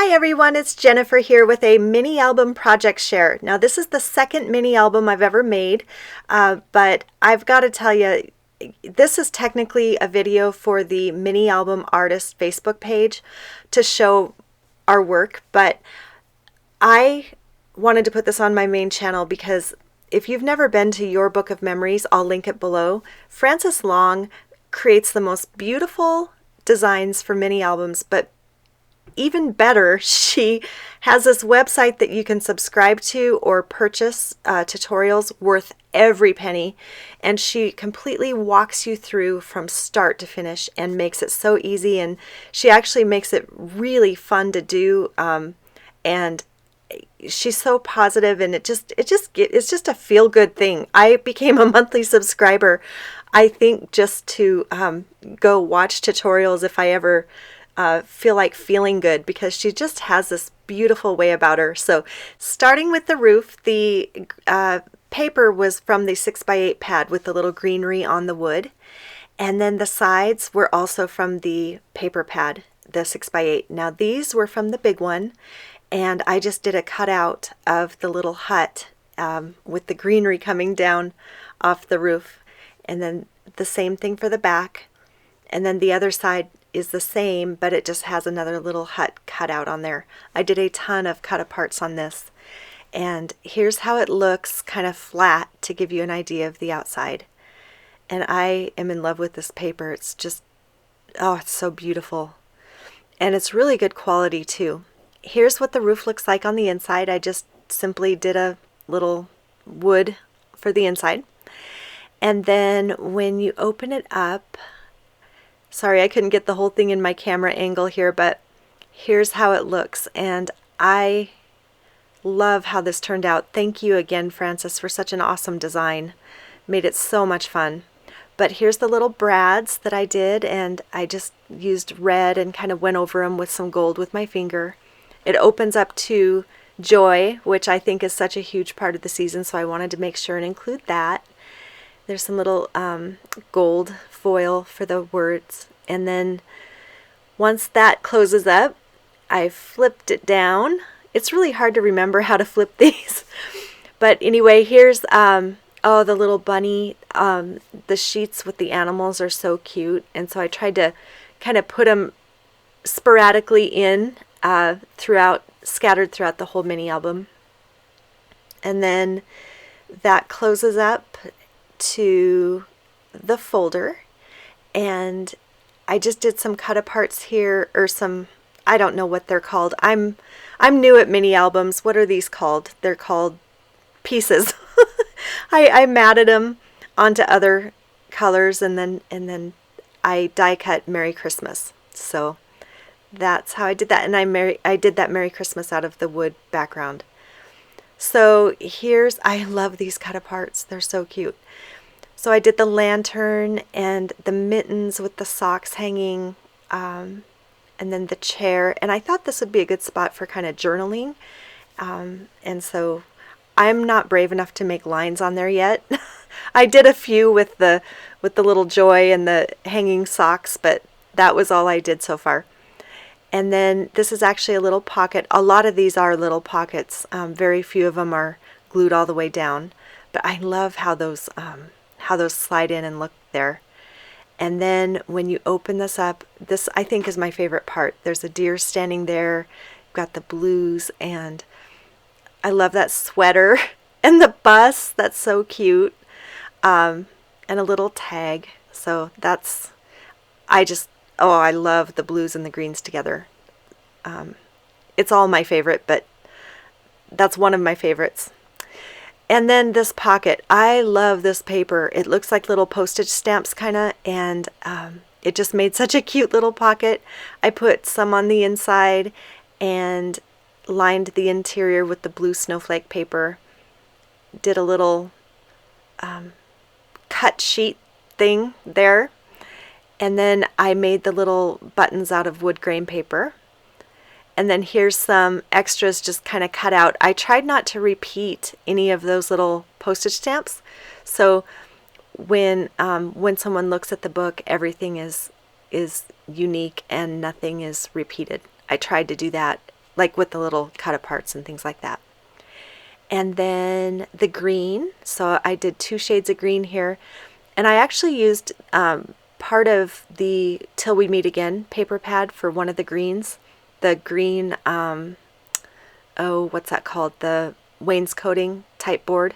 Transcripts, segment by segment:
Hi everyone, it's Jennifer here with a mini album project share. Now this is the second mini album I've ever made, but I've got to tell you, this is technically a video for the mini album artist Facebook page to show our work, but I wanted to put this on my main channel because if you've never been to Your Book of Memories, I'll link it below. Frances Long creates the most beautiful designs for mini albums, but even better, she has this website that you can subscribe to or purchase tutorials worth every penny, and she completely walks you through from start to finish and makes it so easy, and she actually makes it really fun to do, and she's so positive, and it's just a feel-good thing. I became a monthly subscriber, I think, just to go watch tutorials if I ever feel like feeling good, because she just has this beautiful way about her. So starting with the roof, the paper was from the 6x8 pad with the little greenery on the wood, and then the sides were also from the paper pad, the 6x8. Now these were from the big one, and I just did a cutout of the little hut with the greenery coming down off the roof, and then the same thing for the back, and then the other side is the same, but it just has another little hut cut out on there. I did a ton of cut aparts on this, and here's how it looks kind of flat to give you an idea of the outside. And I am in love with this paper. It's just, oh, it's so beautiful, and it's really good quality too. Here's what the roof looks like on the inside. I just simply did a little wood for the inside, and then when you open it up, sorry, I couldn't get the whole thing in my camera angle here, but here's how it looks, and I love how this turned out. Thank you again, Frances, for such an awesome design. Made it so much fun. But here's the little brads that I did, and I just used red and kind of went over them with some gold with my finger. It opens up to joy, which I think is such a huge part of the season, so I wanted to make sure and include that. There's some little gold foil for the words, and then once that closes up, I flipped it down. It's really hard to remember how to flip these, but anyway, here's oh, the little bunny. The sheets with the animals are so cute, and so I tried to kind of put them sporadically in scattered throughout the whole mini album, and then that closes up to the folder, and I just did some cut aparts here, or some, I don't know what they're called. I'm new at mini albums. What are these called? They're called pieces. I matted them onto other colors, and then I die cut Merry Christmas. So that's how I did that, and I did that Merry Christmas out of the wood background. So here's, I love these cut aparts. They're so cute. So I did the lantern and the mittens with the socks hanging, and then the chair. And I thought this would be a good spot for kind of journaling. And so I'm not brave enough to make lines on there yet. I did a few with the little joy and the hanging socks, but that was all I did so far. And then this is actually a little pocket. A lot of these are little pockets. Very few of them are glued all the way down. But I love how those slide in and look there. And then when you open this up, this I think is my favorite part. There's a deer standing there. You've got the blues, and I love that sweater and the bus. That's so cute. And a little tag. So that's, oh, I love the blues and the greens together. It's all my favorite, but that's one of my favorites. And then this pocket. I love this paper. It looks like little postage stamps kind of, and it just made such a cute little pocket. I put some on the inside and lined the interior with the blue snowflake paper. Did a little cut sheet thing there. And then I made the little buttons out of wood grain paper. And then here's some extras just kind of cut out. I tried not to repeat any of those little postage stamps. So when someone looks at the book, everything is unique and nothing is repeated. I tried to do that like with the little cut aparts and things like that. And then the green, so I did 2 shades of green here, and I actually used part of the Till We Meet Again paper pad for one of the greens, the green, oh, what's that called, the wainscoting type board.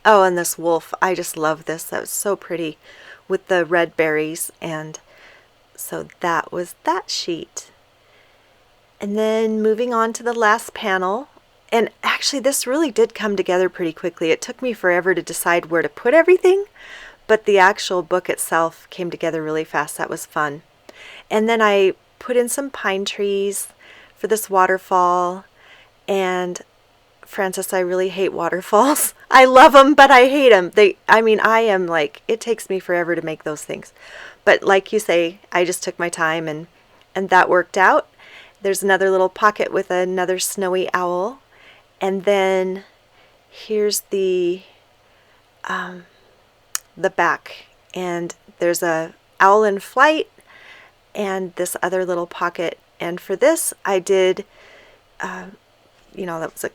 Oh, and this wolf, I just love this. That was so pretty with the red berries. And so that was that sheet. And then moving on to the last panel, and actually this really did come together pretty quickly. It took me forever to decide where to put everything, but the actual book itself came together really fast. That was fun. And then I put in some pine trees for this waterfall. And Francis, I really hate waterfalls. I love them, but I hate them. I am like, it takes me forever to make those things. But like you say, I just took my time, and that worked out. There's another little pocket with another snowy owl. And then here's the back. And there's a owl in flight and this other little pocket. And for this, I did, that was a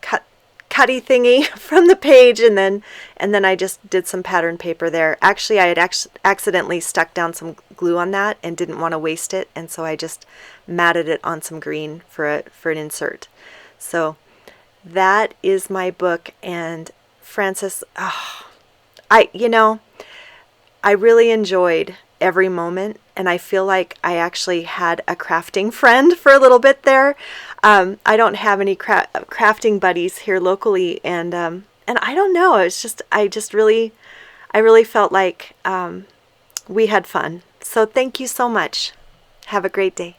cutty thingy from the page, and then I just did some pattern paper there. Actually, I had accidentally stuck down some glue on that and didn't want to waste it, and so I just matted it on some green for an insert. So that is my book. And Francis, I really enjoyed every moment, and I feel like I actually had a crafting friend for a little bit there. I don't have any crafting buddies here locally, and I don't know. It's just I really felt like we had fun. So thank you so much. Have a great day.